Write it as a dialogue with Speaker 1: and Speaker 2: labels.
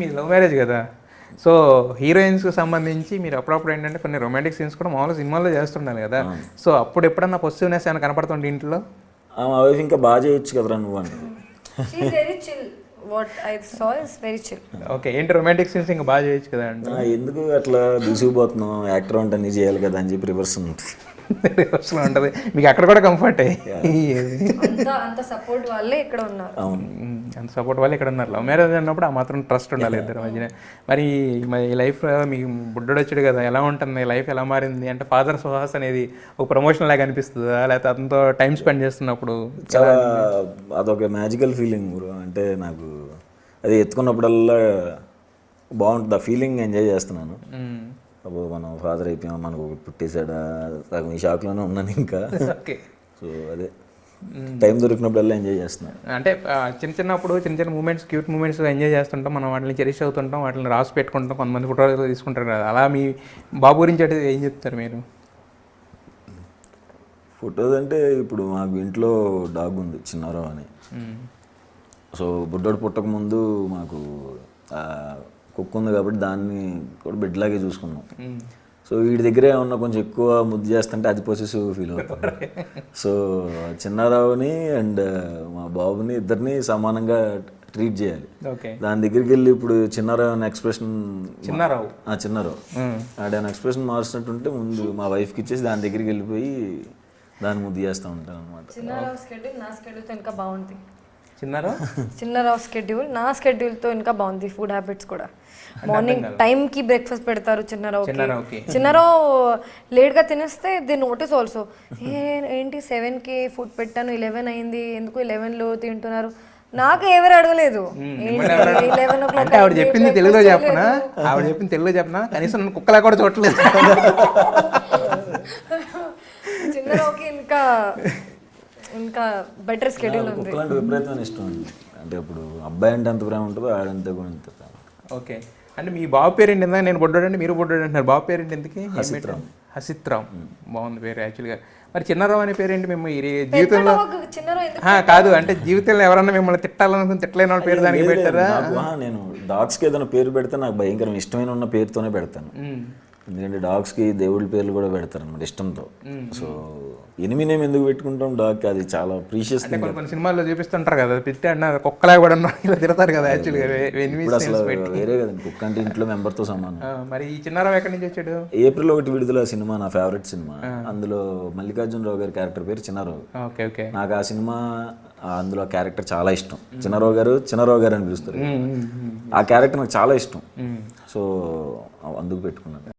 Speaker 1: మీది love marriage కదా, so హీరోయిన్స్కి సంబంధించి మీరు అప్పుడప్పుడు ఏంటంటే కొన్ని రొమాంటిక్ సీన్స్ కూడా మామూలుగా సినిమాల్లో చేస్తుండాలి కదా, సో అప్పుడు ఎప్పుడన్నా పొసిటివ్నెస్ ఏమైనా కనపడుతుంది ఇంట్లో?
Speaker 2: మా వైఫ్ ఇంకా బాగా చేయొచ్చు కదరా నువ్వు అని.
Speaker 1: ఓకే, ఏంటి రొమాంటిక్ సీన్స్ ఇంకా బాగా చేయొచ్చు కదా అంటే
Speaker 2: ఎందుకు అట్లా దూసుకుపోతున్నావు, యాక్టర్ అంటే అన్నీ చేయాలి కదా అని చెప్పి రివర్స్ ఉంటుంది.
Speaker 1: రివర్స్లో ఉంటుంది మీకు అక్కడ కూడా కంఫర్ట్
Speaker 3: అంత సపోర్ట్ వాళ్ళే ఇక్కడ ఉన్నారు.
Speaker 2: అవును,
Speaker 1: అంత సపోర్ట్ వాళ్ళే ఇక్కడ ఉన్నారు. లవ్ మ్యారేజ్ అన్నప్పుడు ఆ మాత్రం ట్రస్ట్ ఉండాలి ఇద్దరి మధ్యన. మరి ఈ లైఫ్ మీకు బుడ్డోడు వచ్చాడు కదా, ఎలా ఉంటుంది లైఫ్, ఎలా మారింది అంటే ఫాదర్ సుహాస్ అనేది ఒక ప్రమోషన్ లాగా అనిపిస్తుందా, లేకపోతే అతనితో టైం స్పెండ్ చేస్తున్నప్పుడు?
Speaker 2: చాలా అదొక మ్యాజికల్ ఫీలింగ్ బ్రో. అంటే నాకు అది ఎత్తుకున్నప్పుడల్లా బాగుంటుంది, ఆ ఫీలింగ్ ఎంజాయ్ చేస్తున్నాను. అబ్బో మనం ఫాదర్ అయిపోయాం, మనకు పుట్టేశాడా, సగం ఈ షాక్లోనే ఉన్నాను ఇంకా.
Speaker 1: ఓకే,
Speaker 2: సో అదే టైం దొరికినప్పుడల్లా ఎంజాయ్ చేస్తున్నాను.
Speaker 1: అంటే చిన్నప్పుడు చిన్న మూమెంట్స్, క్యూట్ మూమెంట్స్ ఎంజాయ్ చేస్తుంటాం మనం, వాటిని చెరిష్ అవుతుంటాం, వాటిని రాసి పెట్టుకుంటాం, కొంతమంది ఫోటోలు తీసుకుంటారు కదా, అలా మీ బాబు గురించి అంటే ఏం చెప్తారు మీరు?
Speaker 2: ఫొటోస్ అంటే ఇప్పుడు మాకు ఇంట్లో డాగ్ ఉంది చిన్నారావు అని. సో బుడ్డోడు పుట్టక ముందు మాకు కుక్క ఉంది కాబట్టి దాన్ని కూడా బిడ్డలాగే చూసుకున్నాం. సో వీడి దగ్గరే ఏమన్నా కొంచెం ఎక్కువ ముద్దు చేస్తుంటే అది పొసెసివ్ ఫీల్ అవుతుంది. సో చిన్నారావుని అండ్ మా బాబుని ఇద్దరిని సమానంగా ట్రీట్ చేయాలి. దాని దగ్గరికి వెళ్ళి ఇప్పుడు చిన్నారావు అనే ఎక్స్ప్రెషన్, చిన్నారావు ఆడేమైనా ఎక్స్ప్రెషన్ మార్చినట్టుంటే ముందు మా వైఫ్కి ఇచ్చేసి దాని దగ్గరికి వెళ్ళిపోయి దాన్ని ముద్దు చేస్తూ ఉంటాను అనమాట.
Speaker 3: చిన్నారావు స్కెడ్యూల్ నా స్కెడ్యూల్తో ఇంకా బాగుంది.
Speaker 1: చిన్నారావు
Speaker 3: స్కెడ్యూల్ నా స్కెడ్యూల్తో ఇంకా బాగుంది. ఫుడ్ హ్యాబిట్స్ కూడా మార్నింగ్ టైంకి బ్రేక్ఫాస్ట్ పెడతారు చిన్నారావుకి. చిన్నారావు లేట్గా తినేస్తే దే నోటీస్ ఆల్సో, ఏంటి 7కి ఫుడ్ పెట్టాను 11 అయింది, ఎందుకు 11లో తింటున్నారు, నాకు ఎవరు అడగలేదు.
Speaker 1: అంటే ఆవిడ చెప్పింది తెలుగులో చెప్పనా, కనీసం కుక్కలా కూడా చూడలేదు.
Speaker 3: చిన్నారావుకి ఇంకా బెటర్ స్కెడ్యూల్ ఉంది.
Speaker 2: కుక్కలంటే విపరీతమైన ఇష్టం అండి. అంటే ఇప్పుడు అబ్బాయి అంటే ఎంత ప్రేమ ఉంటుందో ఆడంతే కూడా ఎంత ప్రేమ.
Speaker 1: ఓకే, అంటే మీ బాబు పేరేంటి? ఇందా నేను బొడ్డోడండి, మీరు బొడ్డోడు అంటున్నారు, బాబు పేరేంటి ఎందుకు? హసిత్రామ్, బాగుంది పేరు యాక్చువల్గా. మరి చిన్నారావు అనే పేరేంటి? మేము ఈ జీవితంలో కాదు అంటే జీవితంలో ఎవరన్నా మిమ్మల్ని తిట్టాలనుకుని తిట్టలేని వాళ్ళ పేరు దానికి పెట్టారా?
Speaker 2: నేను డాగ్స్కి ఏదైనా పేరు పెడితే నాకు భయంకరం ఇష్టమైన ఉన్న పేరుతోనే పెడతాను. ఎందుకంటే డాగ్స్కి దేవుళ్ళ పేర్లు కూడా పెడతారు అనమాట ఇష్టంతో. సో ఎనిమి నేమ్ ఎందుకు పెట్టుకుంటాం డాగ్కి, అది చాలా ప్రీషియస్.
Speaker 1: కొన్ని సినిమాల్లో చూపిస్తుంటారు కదా, పిట్టి అన్న కుక్కలా కూడా ఇలా తిడతారు కదా యాక్చువల్గా.
Speaker 2: అసలు వేరే కదండి, కుక్క అంటే ఇంట్లో మెంబర్తో సమానం.
Speaker 1: మరి ఈ చిన్నారావు ఎక్కడి నుంచి వచ్చాడు?
Speaker 2: ఏప్రిల్ 1 విడుదల సినిమా, నా ఫేవరెట్ సినిమా. అందులో మల్లికార్జునరావు గారి క్యారెక్టర్ పేరు చిన్నారావు. నాకు ఆ సినిమా అందులో క్యారెక్టర్ చాలా ఇష్టం. చిన్నారావు గారు అని పిలుస్తారు. ఆ క్యారెక్టర్ నాకు చాలా ఇష్టం. సో అందుకు పెట్టుకున్నాను.